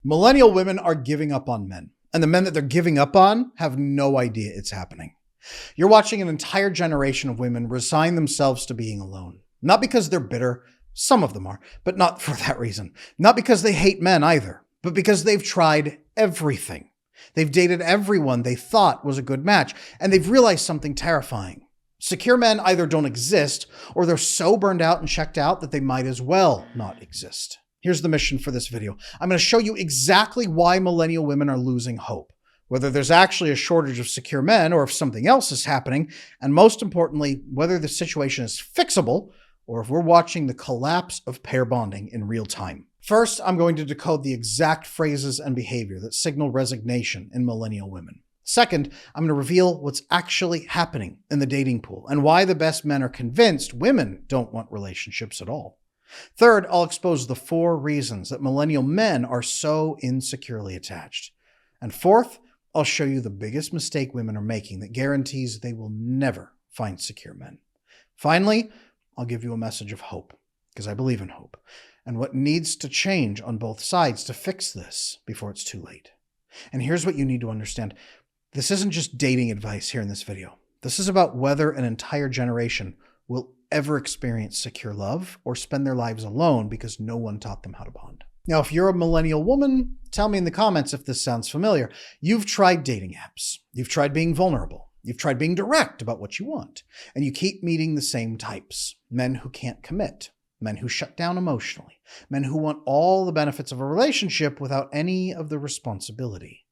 Millennial women are giving up on men, and the men that they're giving up on have no idea it's happening. You're watching an entire generation of women resign themselves to being alone. Not because they're bitter, some of them are, but not for that reason. Not because they hate men either, but because they've tried everything. They've dated everyone they thought was a good match, and they've realized something terrifying. Secure men either don't exist, or they're so burned out and checked out that they might as well not exist. Here's the mission for this video. I'm going to show you exactly why millennial women are losing hope, whether there's actually a shortage of secure men or if something else is happening, and most importantly, whether the situation is fixable or if we're watching the collapse of pair bonding in real time. First, I'm going to decode the exact phrases and behavior that signal resignation in millennial women. Second, I'm going to reveal what's actually happening in the dating pool and why the best men are convinced women don't want relationships at all. Third, I'll expose the 4 reasons that millennial men are so insecurely attached. And fourth, I'll show you the biggest mistake women are making that guarantees they will never find secure men. Finally, I'll give you a message of hope, because I believe in hope, and what needs to change on both sides to fix this before it's too late. And here's what you need to understand. This isn't just dating advice here in this video. This is about whether an entire generation will ever experience secure love or spend their lives alone because no one taught them how to bond. Now, if you're a millennial woman, tell me in the comments if this sounds familiar. You've tried dating apps. You've tried being vulnerable. You've tried being direct about what you want. And you keep meeting the same types. Men who can't commit. Men who shut down emotionally. Men who want all the benefits of a relationship without any of the responsibility.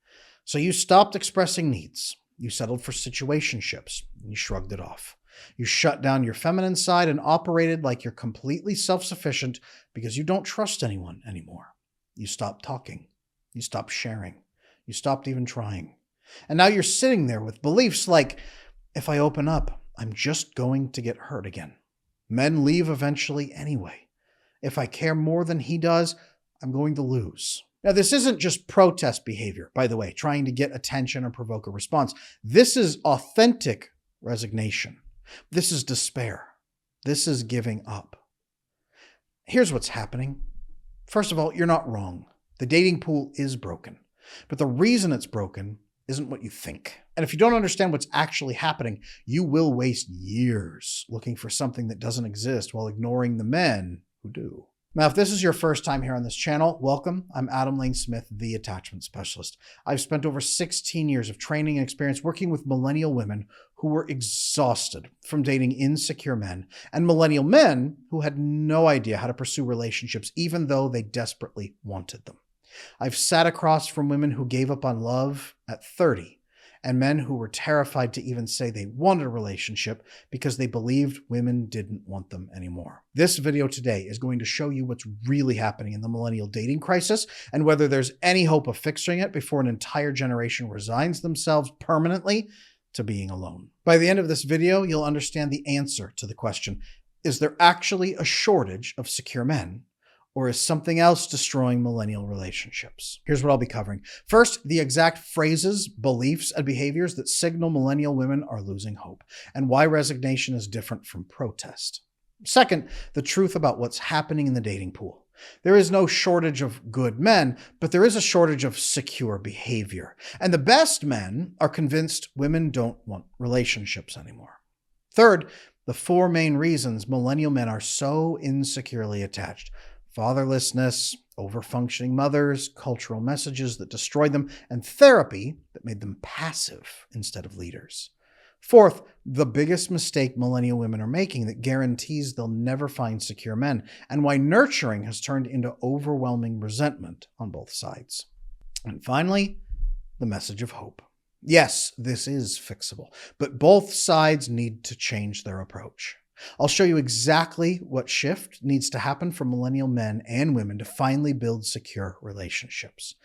So you stopped expressing needs. You settled for situationships. And you shrugged it off. You shut down your feminine side and operated like you're completely self-sufficient because you don't trust anyone anymore. You stopped talking. You stopped sharing. You stopped even trying. And now you're sitting there with beliefs like, if I open up, I'm just going to get hurt again. Men leave eventually anyway. If I care more than he does, I'm going to lose. Now, this isn't just protest behavior, by the way, trying to get attention or provoke a response. This is authentic resignation. This is despair. This is giving up. Here's what's happening. First of all, you're not wrong. The dating pool is broken. But the reason it's broken isn't what you think. And if you don't understand what's actually happening, you will waste years looking for something that doesn't exist while ignoring the men who do. Now, if this is your first time here on this channel, welcome. I'm Adam Lane Smith, the attachment specialist. I've spent over 16 years of training and experience working with millennial women who were exhausted from dating insecure men and millennial men who had no idea how to pursue relationships even though they desperately wanted them. I've sat across from women who gave up on love at 30 and men who were terrified to even say they wanted a relationship because they believed women didn't want them anymore. This video today is going to show you what's really happening in the millennial dating crisis and whether there's any hope of fixing it before an entire generation resigns themselves permanently to being alone. By the end of this video, you'll understand the answer to the question, is there actually a shortage of secure men? Or is something else destroying millennial relationships? Here's what I'll be covering. First, the exact phrases, beliefs, and behaviors that signal millennial women are losing hope, and why resignation is different from protest. Second, the truth about what's happening in the dating pool. There is no shortage of good men, but there is a shortage of secure behavior. And the best men are convinced women don't want relationships anymore. Third, the 4 main reasons millennial men are so insecurely attached. Fatherlessness, overfunctioning mothers, cultural messages that destroyed them, and therapy that made them passive instead of leaders. Fourth, the biggest mistake millennial women are making that guarantees they'll never find secure men, and why nurturing has turned into overwhelming resentment on both sides. And finally, the message of hope. Yes, this is fixable, but both sides need to change their approach. I'll show you exactly what shift needs to happen for millennial men and women to finally build secure relationships.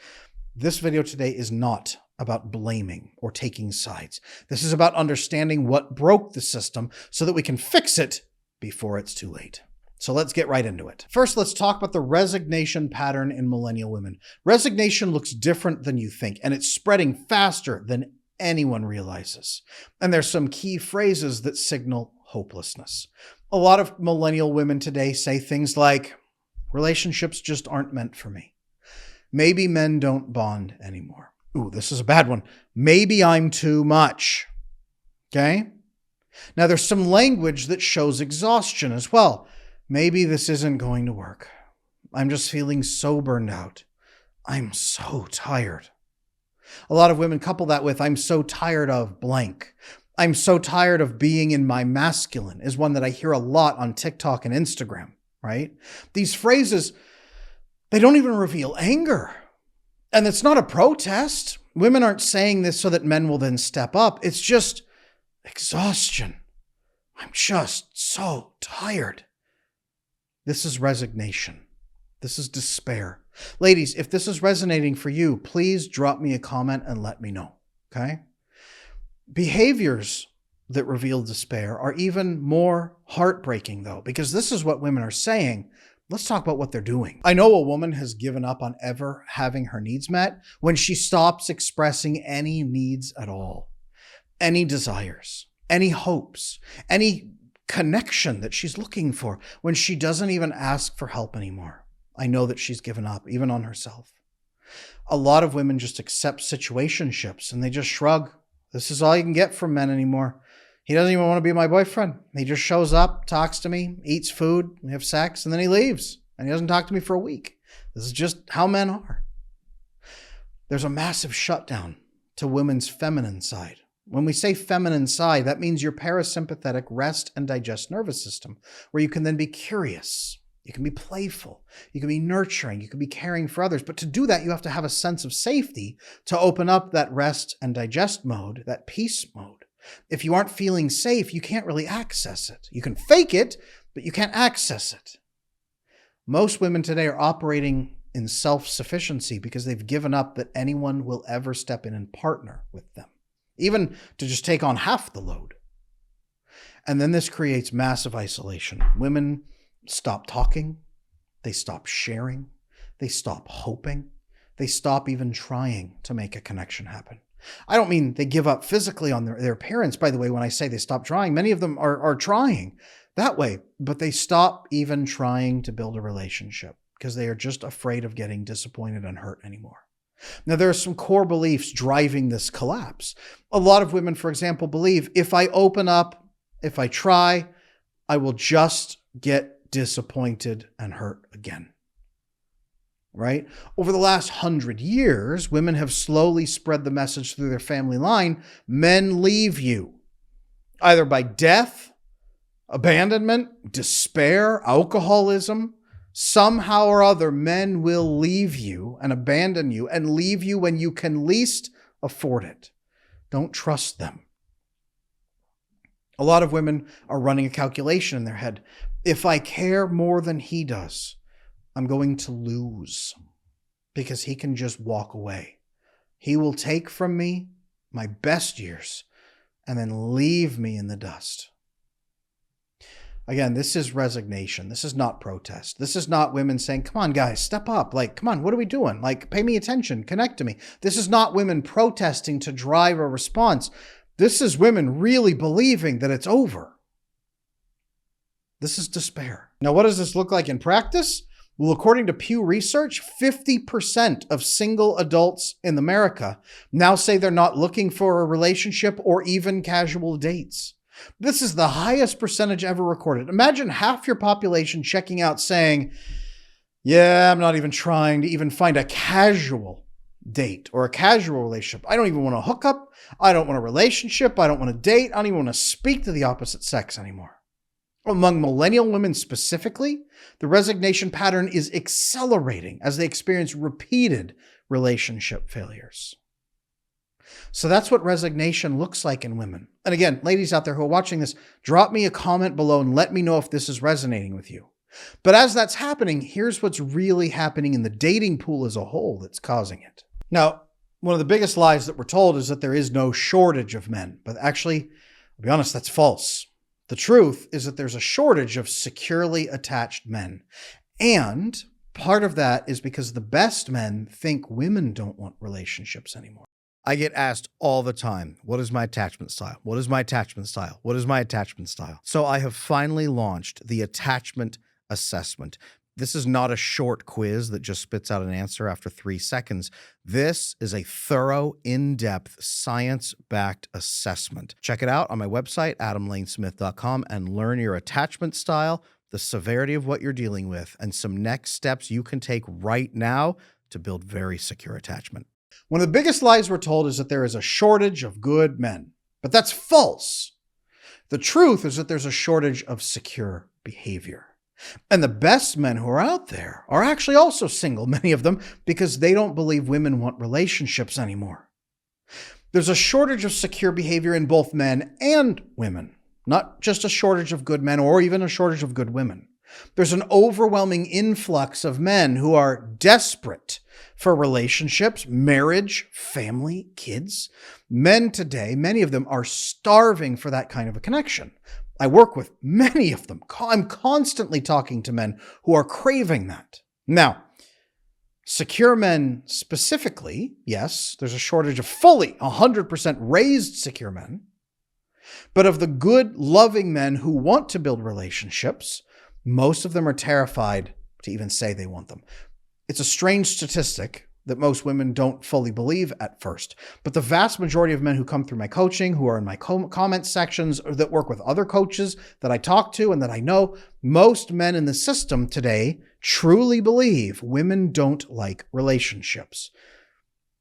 This video today is not about blaming or taking sides. This is about understanding what broke the system so that we can fix it before it's too late. So let's get right into it. First, let's talk about the resignation pattern in millennial women. Resignation looks different than you think, and it's spreading faster than anyone realizes. And there's some key phrases that signal hopelessness. A lot of millennial women today say things like, relationships just aren't meant for me. Maybe men don't bond anymore. Ooh, this is a bad one. Maybe I'm too much. Okay? Now there's some language that shows exhaustion as well. Maybe this isn't going to work. I'm just feeling so burned out. I'm so tired. A lot of women couple that with, I'm so tired of blank. I'm so tired of being in my masculine is one that I hear a lot on TikTok and Instagram, right? These phrases, they don't even reveal anger. And it's not a protest. Women aren't saying this so that men will then step up. It's just exhaustion. I'm just so tired. This is resignation. This is despair. Ladies, if this is resonating for you, please drop me a comment and let me know, okay? Behaviors that reveal despair are even more heartbreaking, though, because this is what women are saying. Let's talk about what they're doing. I know a woman has given up on ever having her needs met when she stops expressing any needs at all, any desires, any hopes, any connection that she's looking for, when she doesn't even ask for help anymore. I know that she's given up, even on herself. A lot of women just accept situationships and they just shrug. This is all you can get from men anymore. He doesn't even want to be my boyfriend. He just shows up, talks to me, eats food, we have sex, and then he leaves. And he doesn't talk to me for a week. This is just how men are. There's a massive shutdown to women's feminine side. When we say feminine side, that means your parasympathetic rest and digest nervous system, where you can then be curious. You can be playful. You can be nurturing. You can be caring for others. But to do that, you have to have a sense of safety to open up that rest and digest mode, that peace mode. If you aren't feeling safe, you can't really access it. You can fake it, but you can't access it. Most women today are operating in self-sufficiency because they've given up that anyone will ever step in and partner with them, even to just take on half the load. And then this creates massive isolation. Women stop talking, they stop sharing, they stop hoping, they stop even trying to make a connection happen. I don't mean they give up physically on their appearance, by the way, when I say they stop trying. Many of them are trying that way, but they stop even trying to build a relationship because they are just afraid of getting disappointed and hurt anymore. Now, there are some core beliefs driving this collapse. A lot of women, for example, believe if I open up, if I try, I will just get disappointed and hurt again. Right? Over the last 100 years, women have slowly spread the message through their family line. Men leave you either by death, abandonment, despair, alcoholism. Somehow or other, men will leave you and abandon you and leave you when you can least afford it. Don't trust them. A lot of women are running a calculation in their head. If I care more than he does, I'm going to lose because he can just walk away. He will take from me my best years and then leave me in the dust. Again, this is resignation. This is not protest. This is not women saying, come on, guys, step up. Like, come on, what are we doing? Like, pay me attention, connect to me. This is not women protesting to drive a response. This is women really believing that it's over. This is despair. Now, what does this look like in practice? Well, according to Pew Research, 50% of single adults in America now say they're not looking for a relationship or even casual dates. This is the highest percentage ever recorded. Imagine half your population checking out saying, yeah, I'm not even trying to even find a casual date or a casual relationship. I don't even want to hook up. I don't want a relationship. I don't want to date. I don't even want to speak to the opposite sex anymore. Among millennial women specifically, the resignation pattern is accelerating as they experience repeated relationship failures. So that's what resignation looks like in women. And again, ladies out there who are watching this, drop me a comment below and let me know if this is resonating with you. But as that's happening, here's what's really happening in the dating pool as a whole that's causing it. Now, one of the biggest lies that we're told is that there is no shortage of men. But actually, I'll be honest, that's false. The truth is that there's a shortage of securely attached men. And part of that is because the best men think women don't want relationships anymore. I get asked all the time, what is my attachment style? What is my attachment style? What is my attachment style? So I have finally launched the attachment assessment. This is not a short quiz that just spits out an answer after 3 seconds. This is a thorough, in-depth, science-backed assessment. Check it out on my website, adamlanesmith.com, and learn your attachment style, the severity of what you're dealing with, and some next steps you can take right now to build very secure attachment. One of the biggest lies we're told is that there is a shortage of good men, but that's false. The truth is that there's a shortage of secure behavior. And the best men who are out there are actually also single, many of them, because they don't believe women want relationships anymore. There's a shortage of secure behavior in both men and women, not just a shortage of good men or even a shortage of good women. There's an overwhelming influx of men who are desperate for relationships, marriage, family, kids. Men today, many of them are starving for that kind of a connection. I work with many of them. I'm constantly talking to men who are craving that. Now, secure men specifically, yes, there's a shortage of fully 100% raised secure men. But of the good, loving men who want to build relationships, most of them are terrified to even say they want them. It's a strange statistic that most women don't fully believe at first. But the vast majority of men who come through my coaching, who are in my comment sections, or that work with other coaches that I talk to and that I know, most men in the system today truly believe women don't like relationships.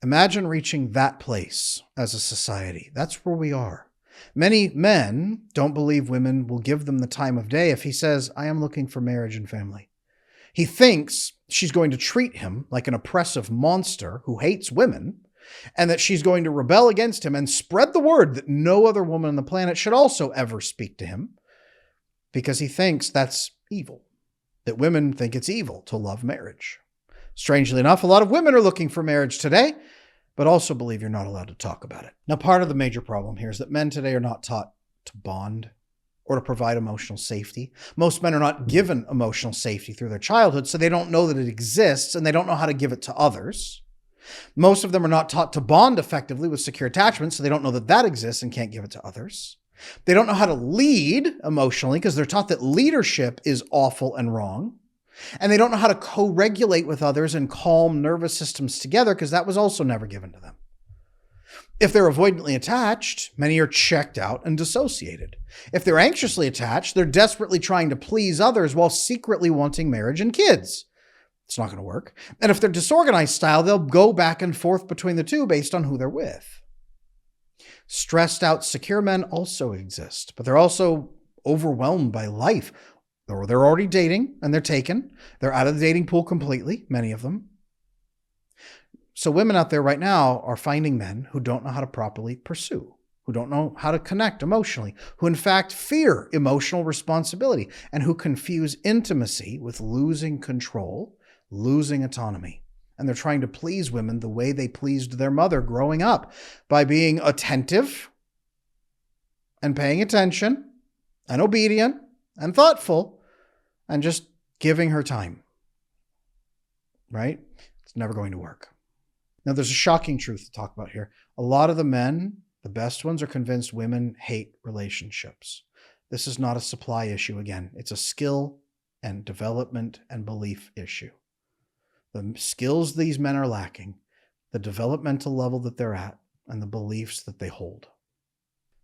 Imagine reaching that place as a society. That's where we are. Many men don't believe women will give them the time of day if he says, I am looking for marriage and family. He thinks she's going to treat him like an oppressive monster who hates women, and that she's going to rebel against him and spread the word that no other woman on the planet should also ever speak to him, because he thinks that's evil, that women think it's evil to love marriage. Strangely enough, a lot of women are looking for marriage today, but also believe you're not allowed to talk about it. Now, part of the major problem here is that men today are not taught to bond or to provide emotional safety. Most men are not given emotional safety through their childhood, so they don't know that it exists and they don't know how to give it to others. Most of them are not taught to bond effectively with secure attachment, so they don't know that that exists and can't give it to others. They don't know how to lead emotionally because they're taught that leadership is awful and wrong. And they don't know how to co-regulate with others and calm nervous systems together because that was also never given to them. If they're avoidantly attached, many are checked out and dissociated. If they're anxiously attached, they're desperately trying to please others while secretly wanting marriage and kids. It's not going to work. And if they're disorganized style, they'll go back and forth between the two based on who they're with. Stressed out, secure men also exist, but they're also overwhelmed by life. Or they're already dating and they're taken. They're out of the dating pool completely, many of them. So women out there right now are finding men who don't know how to properly pursue, who don't know how to connect emotionally, who in fact fear emotional responsibility, and who confuse intimacy with losing control, losing autonomy. And they're trying to please women the way they pleased their mother growing up, by being attentive and paying attention and obedient and thoughtful and just giving her time. Right? It's never going to work. Now, there's a shocking truth to talk about here. A lot of the men, the best ones, are convinced women hate relationships. This is not a supply issue again. It's a skill and development and belief issue. The skills these men are lacking, the developmental level that they're at, and the beliefs that they hold.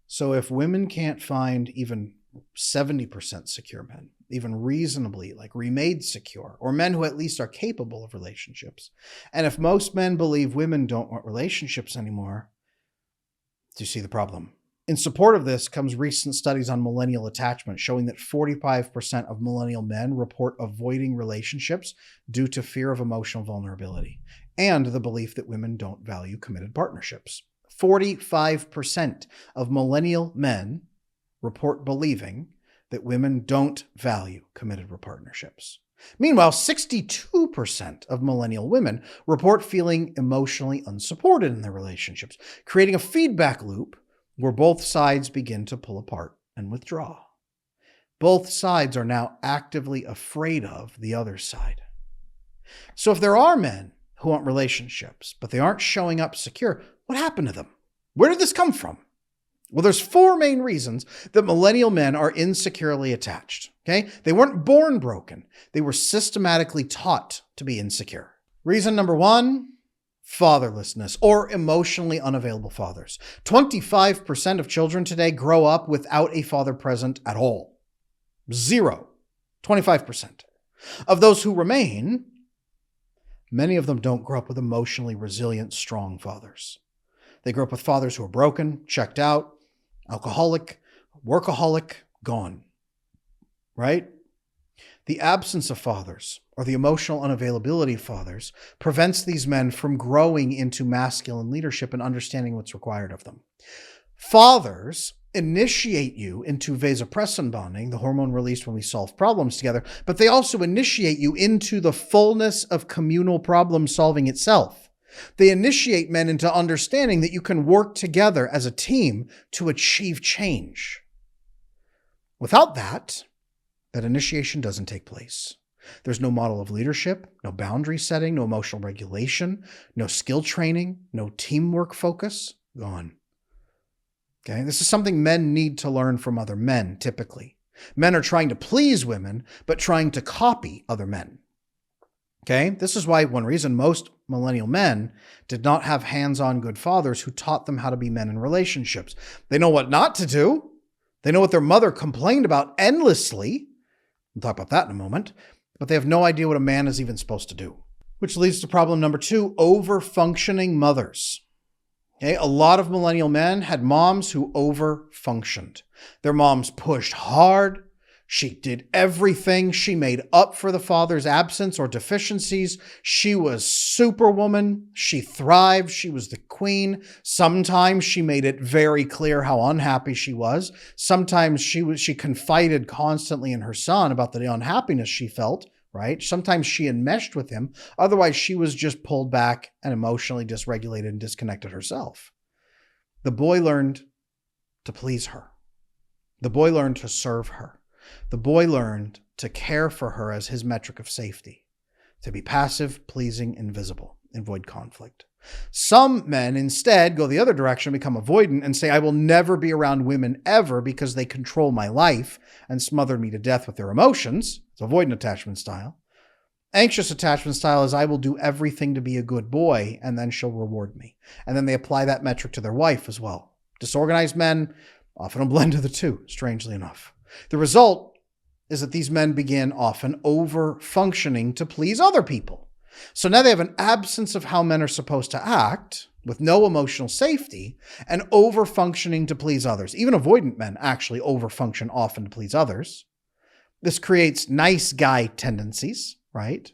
So if women can't find even 70% secure men, even reasonably remade secure, or men who at least are capable of relationships, and if most men believe women don't want relationships anymore, do you see the problem? In support of this comes recent studies on millennial attachment showing that 45% of millennial men report avoiding relationships due to fear of emotional vulnerability and the belief that women don't value committed partnerships. 45% of millennial men report believing that women don't value committed partnerships. Meanwhile, 62% of millennial women report feeling emotionally unsupported in their relationships, creating a feedback loop where both sides begin to pull apart and withdraw. Both sides are now actively afraid of the other side. So if there are men who want relationships, but they aren't showing up secure, what happened to them? Where did this come from? Well, there's four main reasons that millennial men are insecurely attached. Okay? They weren't born broken. They were systematically taught to be insecure. Reason number one, fatherlessness or emotionally unavailable fathers. 25% of children today grow up without a father present at all. Zero. 25%. Of those who remain, many of them don't grow up with emotionally resilient, strong fathers. They grow up with fathers who are broken, checked out, alcoholic, workaholic, gone. Right? The absence of fathers, or the emotional unavailability of fathers, prevents these men from growing into masculine leadership and understanding what's required of them. Fathers initiate you into vasopressin bonding, the hormone released when we solve problems together, but they also initiate you into the fullness of communal problem solving itself. They initiate men into understanding that you can work together as a team to achieve change. Without that initiation doesn't take place. There's no model of leadership, no boundary setting, no emotional regulation, no skill training, no teamwork focus. Gone. Okay, this is something men need to learn from other men, typically. Men are trying to please women, but trying to copy other men. Okay, this is why one reason most millennial men did not have hands-on good fathers who taught them how to be men in relationships. They know what not to do. They know what their mother complained about endlessly. We'll talk about that in a moment. But they have no idea what a man is even supposed to do. Which leads to problem number two, over-functioning mothers. Okay, a lot of millennial men had moms who over-functioned. Their moms pushed hard. She did everything. She made up for the father's absence or deficiencies. She was superwoman. She thrived. She was the queen. Sometimes she made it very clear how unhappy she was. Sometimes she confided constantly in her son about the unhappiness she felt, right? Sometimes she enmeshed with him. Otherwise, she was just pulled back and emotionally dysregulated and disconnected herself. The boy learned to please her. The boy learned to serve her. The boy learned to care for her as his metric of safety, to be passive, pleasing, invisible, avoid conflict. Some men instead go the other direction, become avoidant, and say, I will never be around women ever because they control my life and smother me to death with their emotions. It's avoidant attachment style. Anxious attachment style is I will do everything to be a good boy and then she'll reward me. And then they apply that metric to their wife as well. Disorganized men, often a blend of the two, strangely enough. The result is that these men begin often over-functioning to please other people. So now they have an absence of how men are supposed to act with no emotional safety and over-functioning to please others. Even avoidant men actually over-function often to please others. This creates nice guy tendencies, right?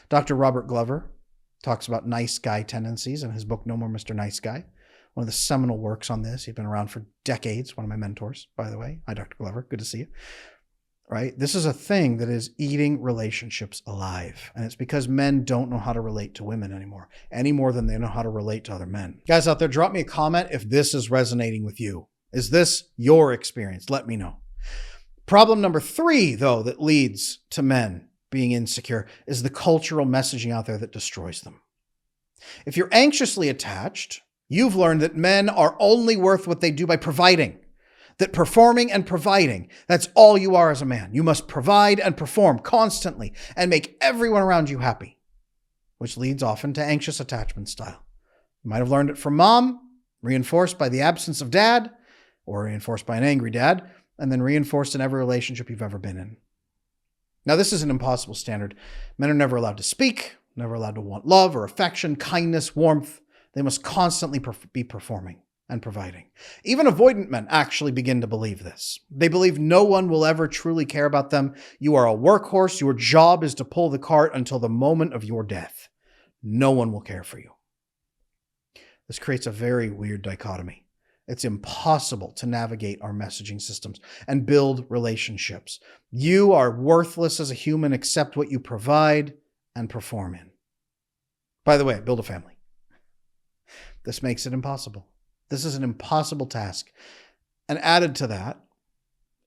Dr. Robert Glover talks about nice guy tendencies in his book, No More Mr. Nice Guy. One of the seminal works on this. He's been around for decades. One of my mentors, by the way. Hi, Dr. Glover. Good to see you. Right? This is a thing that is eating relationships alive. And it's because men don't know how to relate to women anymore, any more than they know how to relate to other men. Guys out there, drop me a comment if this is resonating with you. Is this your experience? Let me know. Problem number three, though, that leads to men being insecure is the cultural messaging out there that destroys them. If you're anxiously attached, you've learned that men are only worth what they do by providing. That performing and providing, that's all you are as a man. You must provide and perform constantly and make everyone around you happy, which leads often to anxious attachment style. You might have learned it from mom, reinforced by the absence of dad, or reinforced by an angry dad, and then reinforced in every relationship you've ever been in. Now, this is an impossible standard. Men are never allowed to speak, never allowed to want love or affection, kindness, warmth. They must constantly be performing and providing. Even avoidant men actually begin to believe this. They believe no one will ever truly care about them. You are a workhorse. Your job is to pull the cart until the moment of your death. No one will care for you. This creates a very weird dichotomy. It's impossible to navigate our messaging systems and build relationships. You are worthless as a human except what you provide and perform in. By the way, build a family. This makes it impossible. This is an impossible task. And added to that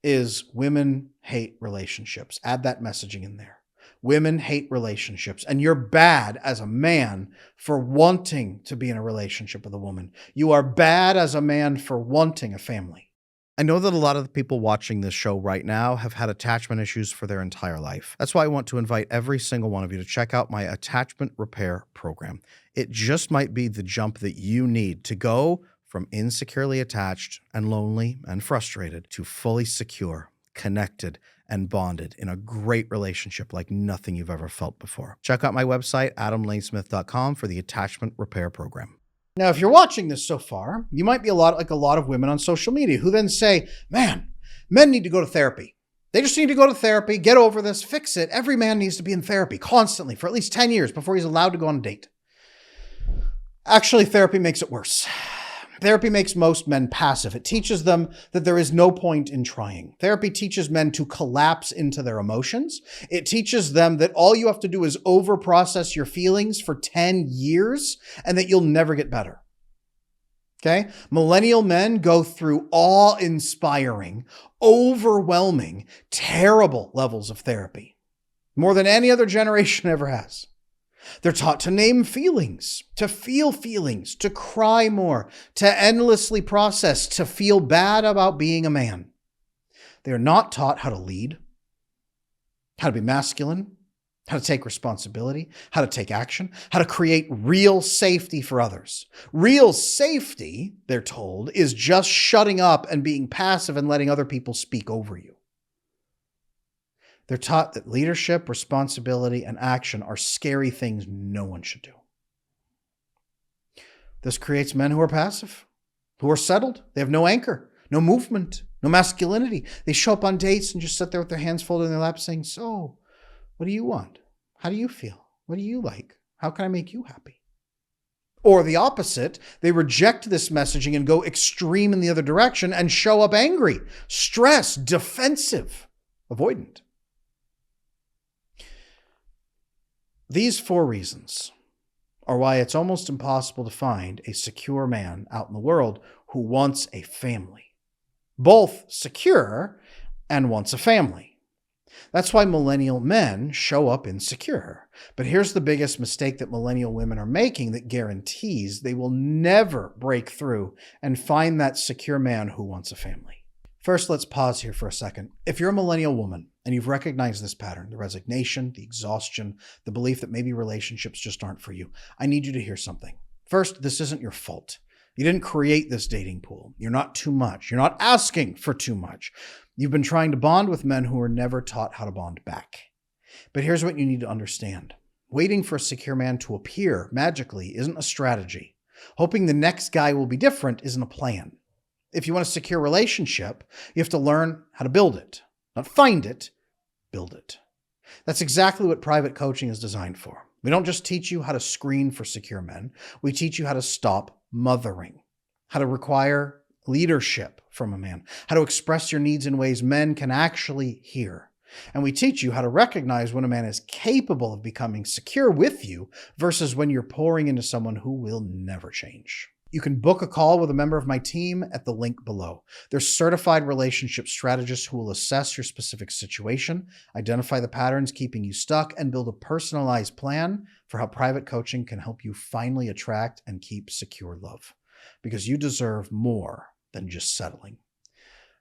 is women hate relationships. Add that messaging in there. Women hate relationships, and you're bad as a man for wanting to be in a relationship with a woman. You are bad as a man for wanting a family. I know that a lot of the people watching this show right now have had attachment issues for their entire life. That's why I want to invite every single one of you to check out my attachment repair program. It just might be the jump that you need to go from insecurely attached and lonely and frustrated to fully secure, connected, and bonded in a great relationship like nothing you've ever felt before. Check out my website, adamlanesmith.com, for the attachment repair program. Now, if you're watching this so far, you might be like a lot of women on social media who then say, man, men need to go to therapy. They just need to go to therapy, get over this, fix it. Every man needs to be in therapy constantly for at least 10 years before he's allowed to go on a date. Actually, therapy makes it worse. Therapy makes most men passive. It teaches them that there is no point in trying. Therapy teaches men to collapse into their emotions. It teaches them that all you have to do is overprocess your feelings for 10 years and that you'll never get better. Okay? Millennial men go through awe-inspiring, overwhelming, terrible levels of therapy. More than any other generation ever has. They're taught to name feelings, to feel feelings, to cry more, to endlessly process, to feel bad about being a man. They're not taught how to lead, how to be masculine, how to take responsibility, how to take action, how to create real safety for others. Real safety, they're told, is just shutting up and being passive and letting other people speak over you. They're taught that leadership, responsibility, and action are scary things no one should do. This creates men who are passive, who are settled. They have no anchor, no movement, no masculinity. They show up on dates and just sit there with their hands folded in their lap saying, so, what do you want? How do you feel? What do you like? How can I make you happy? Or the opposite, they reject this messaging and go extreme in the other direction and show up angry, stressed, defensive, avoidant. These 4 reasons are why it's almost impossible to find a secure man out in the world who wants a family. Both secure and wants a family. That's why millennial men show up insecure. But here's the biggest mistake that millennial women are making that guarantees they will never break through and find that secure man who wants a family. First, let's pause here for a second. If you're a millennial woman and you've recognized this pattern, the resignation, the exhaustion, the belief that maybe relationships just aren't for you, I need you to hear something. First, this isn't your fault. You didn't create this dating pool. You're not too much. You're not asking for too much. You've been trying to bond with men who were never taught how to bond back. But here's what you need to understand. Waiting for a secure man to appear magically isn't a strategy. Hoping the next guy will be different isn't a plan. If you want a secure relationship, you have to learn how to build it. Not find it, build it. That's exactly what private coaching is designed for. We don't just teach you how to screen for secure men. We teach you how to stop mothering, how to require leadership from a man, how to express your needs in ways men can actually hear. And we teach you how to recognize when a man is capable of becoming secure with you versus when you're pouring into someone who will never change. You can book a call with a member of my team at the link below. They're certified relationship strategists who will assess your specific situation, identify the patterns keeping you stuck, and build a personalized plan for how private coaching can help you finally attract and keep secure love. Because you deserve more than just settling.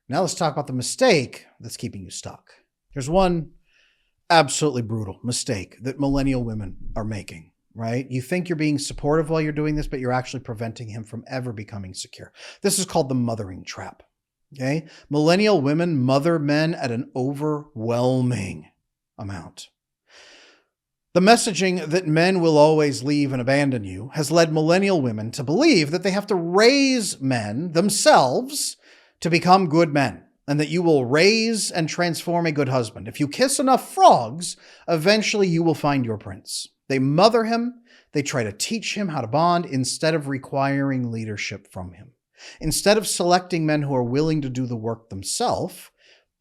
Now let's talk about the mistake that's keeping you stuck. There's one absolutely brutal mistake that millennial women are making. Right? You think you're being supportive while you're doing this, but you're actually preventing him from ever becoming secure. This is called the mothering trap. Okay? Millennial women mother men at an overwhelming amount. The messaging that men will always leave and abandon you has led millennial women to believe that they have to raise men themselves to become good men, and that you will raise and transform a good husband. If you kiss enough frogs, eventually you will find your prince. They mother him. They try to teach him how to bond instead of requiring leadership from him. Instead of selecting men who are willing to do the work themselves,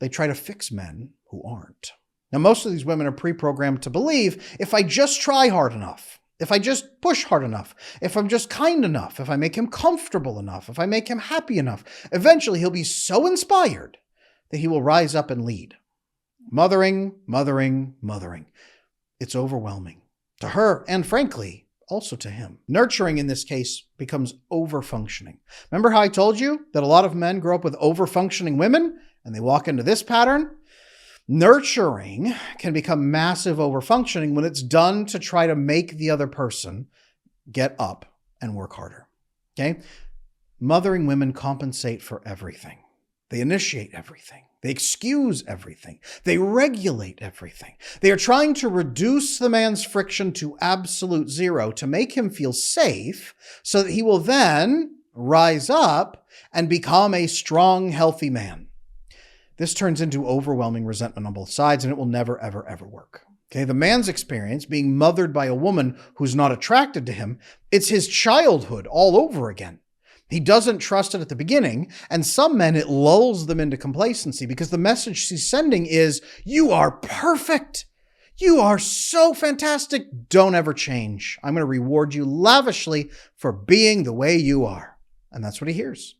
they try to fix men who aren't. Now, most of these women are pre-programmed to believe if I just try hard enough, if I just push hard enough, if I'm just kind enough, if I make him comfortable enough, if I make him happy enough, eventually he'll be so inspired that he will rise up and lead. Mothering, mothering, mothering. it's overwhelming to her and, frankly, also to him. Nurturing in this case becomes overfunctioning. Remember how I told you that a lot of men grow up with overfunctioning women and they walk into this pattern? Nurturing can become massive overfunctioning when it's done to try to make the other person get up and work harder. Okay? Mothering women compensate for everything. They initiate everything. They excuse everything. They regulate everything. They are trying to reduce the man's friction to absolute zero to make him feel safe so that he will then rise up and become a strong, healthy man. This turns into overwhelming resentment on both sides, and it will never, ever, ever work. Okay, the man's experience being mothered by a woman who's not attracted to him, it's his childhood all over again. He doesn't trust it at the beginning, and some men, it lulls them into complacency because the message she's sending is, you are perfect. You are so fantastic. Don't ever change. I'm going to reward you lavishly for being the way you are. And that's what he hears.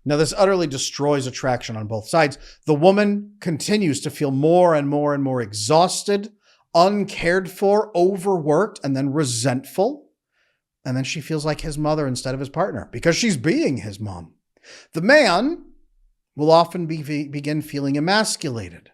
Now, this utterly destroys attraction on both sides. The woman continues to feel more and more and more exhausted, uncared for, overworked, and then resentful. And then she feels like his mother instead of his partner because she's being his mom. The man will often begin feeling emasculated,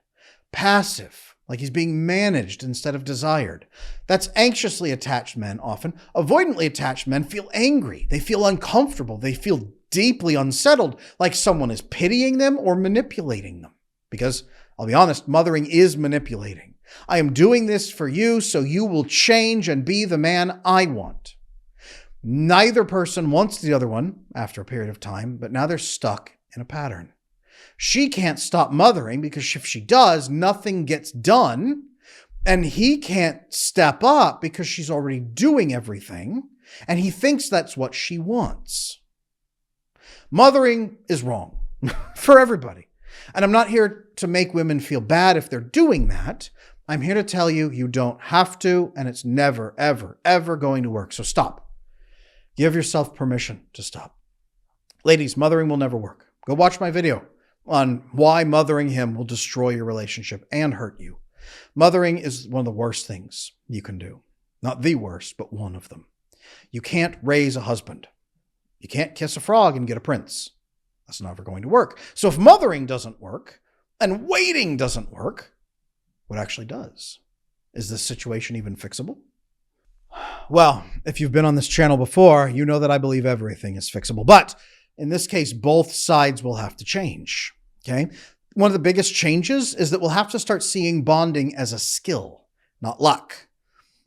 passive, like he's being managed instead of desired. That's anxiously attached men often. Avoidantly attached men feel angry. They feel uncomfortable. They feel deeply unsettled, like someone is pitying them or manipulating them. Because, I'll be honest, mothering is manipulating. I am doing this for you so you will change and be the man I want. Neither person wants the other one after a period of time, but now they're stuck in a pattern. She can't stop mothering because if she does, nothing gets done, and he can't step up because she's already doing everything, and he thinks that's what she wants. Mothering is wrong for everybody. And I'm not here to make women feel bad if they're doing that. I'm here to tell you, you don't have to, and it's never, ever, ever going to work. So stop. Give yourself permission to stop. Ladies, mothering will never work. Go watch my video on why mothering him will destroy your relationship and hurt you. Mothering is one of the worst things you can do. Not the worst, but one of them. You can't raise a husband. You can't kiss a frog and get a prince. That's never going to work. So if mothering doesn't work and waiting doesn't work, what actually does? Is this situation even fixable? Well, if you've been on this channel before, you know that I believe everything is fixable. But in this case, both sides will have to change. Okay? One of the biggest changes is that we'll have to start seeing bonding as a skill, not luck.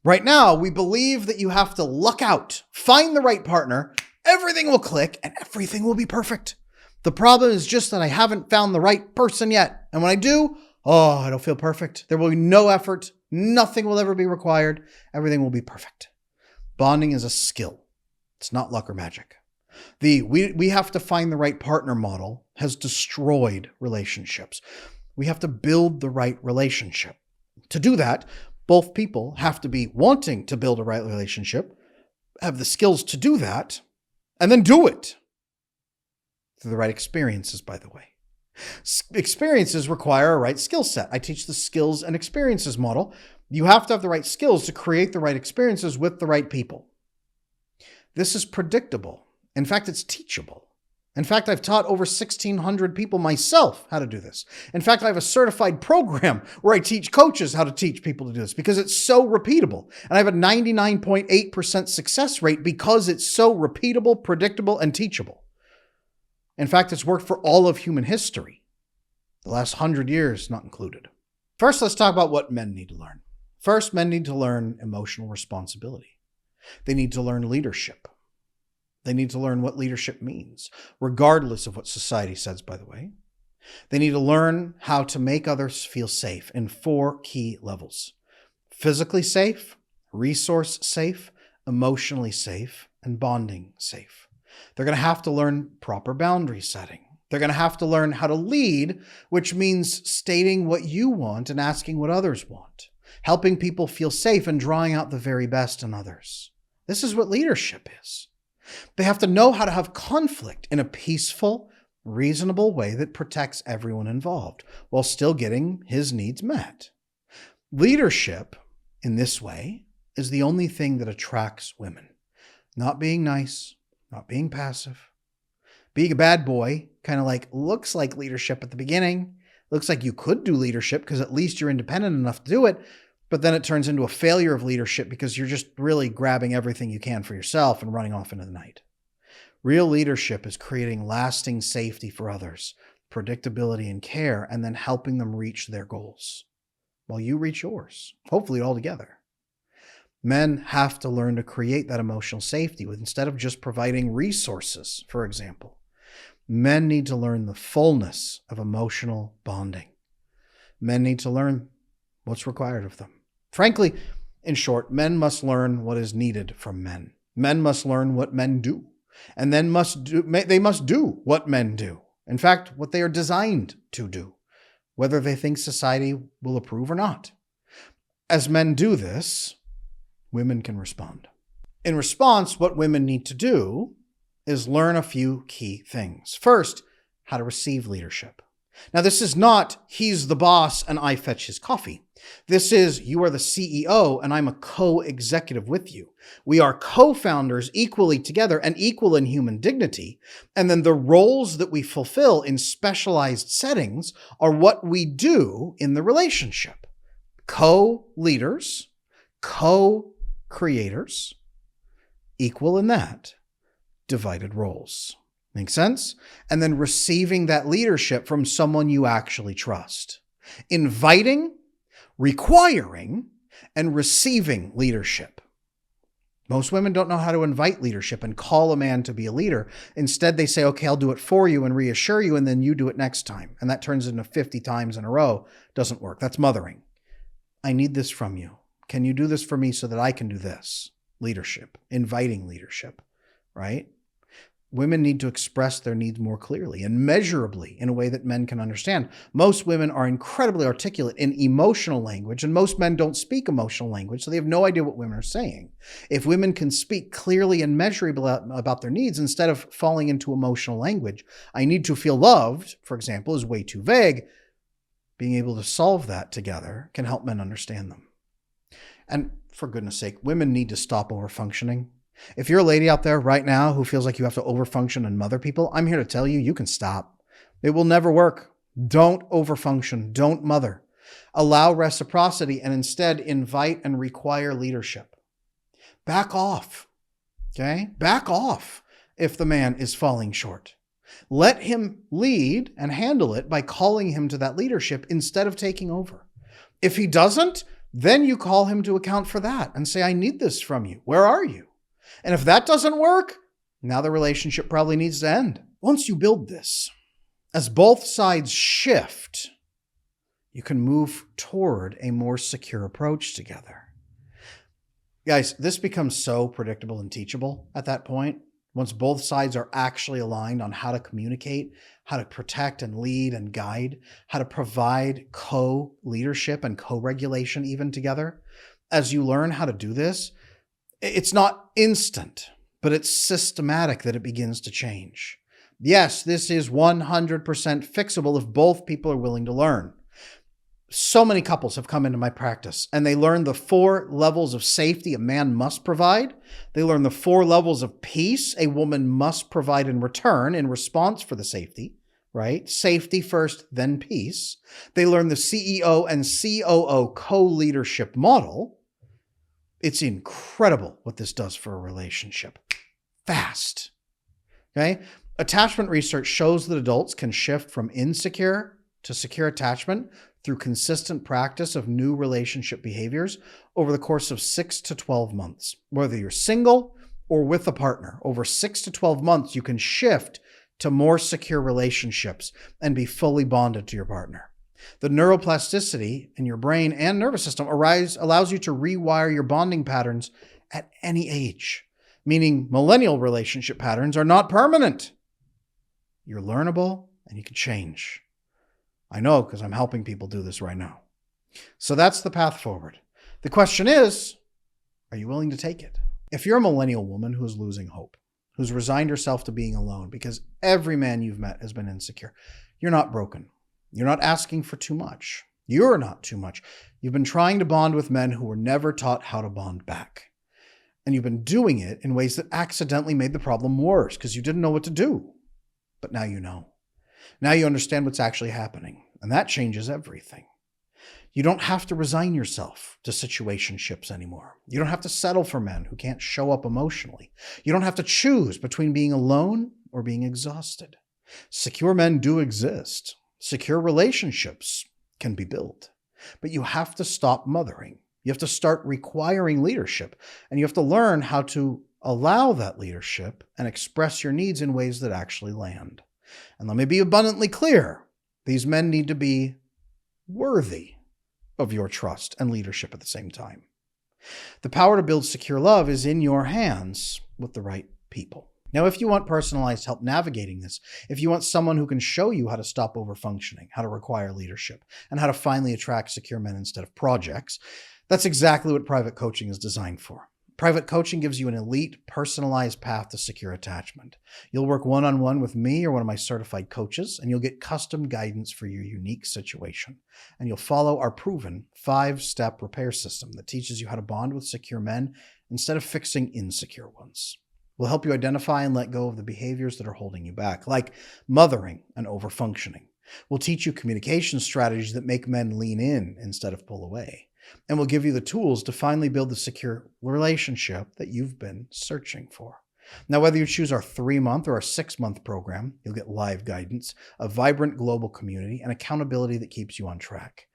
Right now, we believe that you have to luck out, find the right partner, everything will click, and everything will be perfect. The problem is just that I haven't found the right person yet. And when I do, I don't feel perfect. There will be no effort. Nothing will ever be required. Everything will be perfect. Bonding is a skill. It's not luck or magic. We have to find the right partner model has destroyed relationships. We have to build the right relationship. To do that, both people have to be wanting to build a right relationship, have the skills to do that, and then do it. Through the right experiences, by the way. Experiences require a right skill set. I teach the skills and experiences model. You have to have the right skills to create the right experiences with the right people. This is predictable. In fact, it's teachable. In fact, I've taught over 1,600 people myself how to do this. In fact, I have a certified program where I teach coaches how to teach people to do this because it's so repeatable. And I have a 99.8% success rate because it's so repeatable, predictable, and teachable. In fact, it's worked for all of human history. The last 100 years not included. First, let's talk about what men need to learn. First, men need to learn emotional responsibility. They need to learn leadership. They need to learn what leadership means, regardless of what society says, by the way. They need to learn how to make others feel safe in 4 key levels. Physically safe, resource safe, emotionally safe, and bonding safe. They're going to have to learn proper boundary setting. They're going to have to learn how to lead, which means stating what you want and asking what others want, helping people feel safe and drawing out the very best in others. This is what leadership is. They have to know how to have conflict in a peaceful, reasonable way that protects everyone involved while still getting his needs met. Leadership in this way is the only thing that attracts women. Not being nice, not being passive. Being a bad boy kind of like looks like leadership at the beginning. Looks like you could do leadership because at least you're independent enough to do it. But then it turns into a failure of leadership because you're just really grabbing everything you can for yourself and running off into the night. Real leadership is creating lasting safety for others, predictability and care, and then helping them reach their goals while you reach yours, hopefully all together. Men have to learn to create that emotional safety instead of just providing resources, for example. Men need to learn the fullness of emotional bonding. Men need to learn what's required of them. Frankly, in short, men must learn what is needed from men. Men must learn what men do. And then they must do what men do. In fact, what they are designed to do, whether they think society will approve or not. As men do this, women can respond. In response, what women need to do is learn a few key things. First, how to receive leadership. Now, this is not, he's the boss and I fetch his coffee. This is, you are the CEO and I'm a co-executive with you. We are co-founders equally together and equal in human dignity. And then the roles that we fulfill in specialized settings are what we do in the relationship. Co-leaders, co-creators, equal in that, divided roles. Make sense? And then receiving that leadership from someone you actually trust. Inviting, requiring, and receiving leadership. Most women don't know how to invite leadership and call a man to be a leader. Instead, they say, okay, I'll do it for you and reassure you, and then you do it next time. And that turns into 50 times in a row. Doesn't work. That's mothering. I need this from you. Can you do this for me so that I can do this? Leadership, inviting leadership, right? Women need to express their needs more clearly and measurably in a way that men can understand. Most women are incredibly articulate in emotional language, and most men don't speak emotional language, so they have no idea what women are saying. If women can speak clearly and measurably about their needs instead of falling into emotional language, I need to feel loved, for example, is way too vague. Being able to solve that together can help men understand them. And for goodness sake, women need to stop overfunctioning. If you're a lady out there right now who feels like you have to overfunction and mother people, I'm here to tell you, you can stop. It will never work. Don't overfunction. Don't mother. Allow reciprocity and instead invite and require leadership. Back off. Okay? Back off if the man is falling short. Let him lead and handle it by calling him to that leadership instead of taking over. If he doesn't, then you call him to account for that and say, I need this from you. Where are you? And if that doesn't work, now the relationship probably needs to end. Once you build this, as both sides shift, you can move toward a more secure approach together. Guys, this becomes so predictable and teachable at that point. Once both sides are actually aligned on how to communicate, how to protect and lead and guide, how to provide co-leadership and co-regulation even together. As you learn how to do this, it's not instant, but it's systematic that it begins to change. Yes, this is 100% fixable if both people are willing to learn. So many couples have come into my practice and they learn the 4 levels of safety a man must provide. They learn the 4 levels of peace a woman must provide in return in response for the safety, right? Safety first, then peace. They learn the CEO and COO co-leadership model. It's incredible what this does for a relationship. Fast. Okay? Attachment research shows that adults can shift from insecure to secure attachment through consistent practice of new relationship behaviors over the course of 6 to 12 months. Whether you're single or with a partner, over 6 to 12 months, you can shift to more secure relationships and be fully bonded to your partner. The neuroplasticity in your brain and nervous system allows you to rewire your bonding patterns at any age, meaning millennial relationship patterns are not permanent. You're learnable and you can change. I know because I'm helping people do this right now. So that's the path forward. The question is, are you willing to take it? If you're a millennial woman who is losing hope, who's resigned herself to being alone because every man you've met has been insecure, you're not broken. You're not asking for too much. You're not too much. You've been trying to bond with men who were never taught how to bond back. And you've been doing it in ways that accidentally made the problem worse because you didn't know what to do. But now you know. Now you understand what's actually happening, and that changes everything. You don't have to resign yourself to situationships anymore. You don't have to settle for men who can't show up emotionally. You don't have to choose between being alone or being exhausted. Secure men do exist. Secure relationships can be built. But you have to stop mothering. You have to start requiring leadership, and you have to learn how to allow that leadership and express your needs in ways that actually land. And let me be abundantly clear. These men need to be worthy of your trust and leadership at the same time. The power to build secure love is in your hands with the right people. Now, if you want personalized help navigating this, if you want someone who can show you how to stop overfunctioning, how to require leadership, and how to finally attract secure men instead of projects, that's exactly what private coaching is designed for. Private coaching gives you an elite, personalized path to secure attachment. You'll work one-on-one with me or one of my certified coaches, and you'll get custom guidance for your unique situation. And you'll follow our proven 5-step repair system that teaches you how to bond with secure men instead of fixing insecure ones. We'll help you identify and let go of the behaviors that are holding you back, like mothering and overfunctioning. We'll teach you communication strategies that make men lean in instead of pull away. And we'll give you the tools to finally build the secure relationship that you've been searching for. Now, whether you choose our 3-month or our 6-month program, you'll get live guidance, a vibrant global community, and accountability that keeps you on track.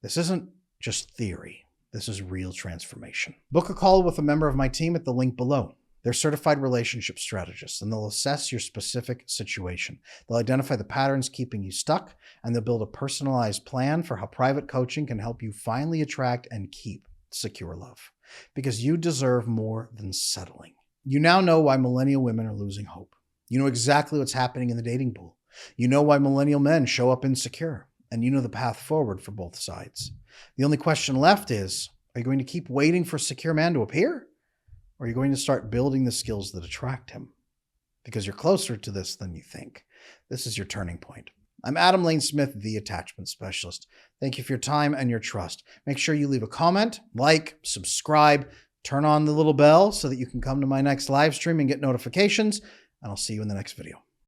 This isn't just theory. This is real transformation. Book a call with a member of my team at the link below. They're certified relationship strategists, and they'll assess your specific situation. They'll identify the patterns keeping you stuck, and they'll build a personalized plan for how private coaching can help you finally attract and keep secure love. Because you deserve more than settling. You now know why millennial women are losing hope. You know exactly what's happening in the dating pool. You know why millennial men show up insecure, and you know the path forward for both sides. The only question left is, are you going to keep waiting for a secure man to appear? Or are you going to start building the skills that attract him? Because you're closer to this than you think. This is your turning point. I'm Adam Lane Smith, the attachment specialist. Thank you for your time and your trust. Make sure you leave a comment, like, subscribe, turn on the little bell so that you can come to my next live stream and get notifications. And I'll see you in the next video.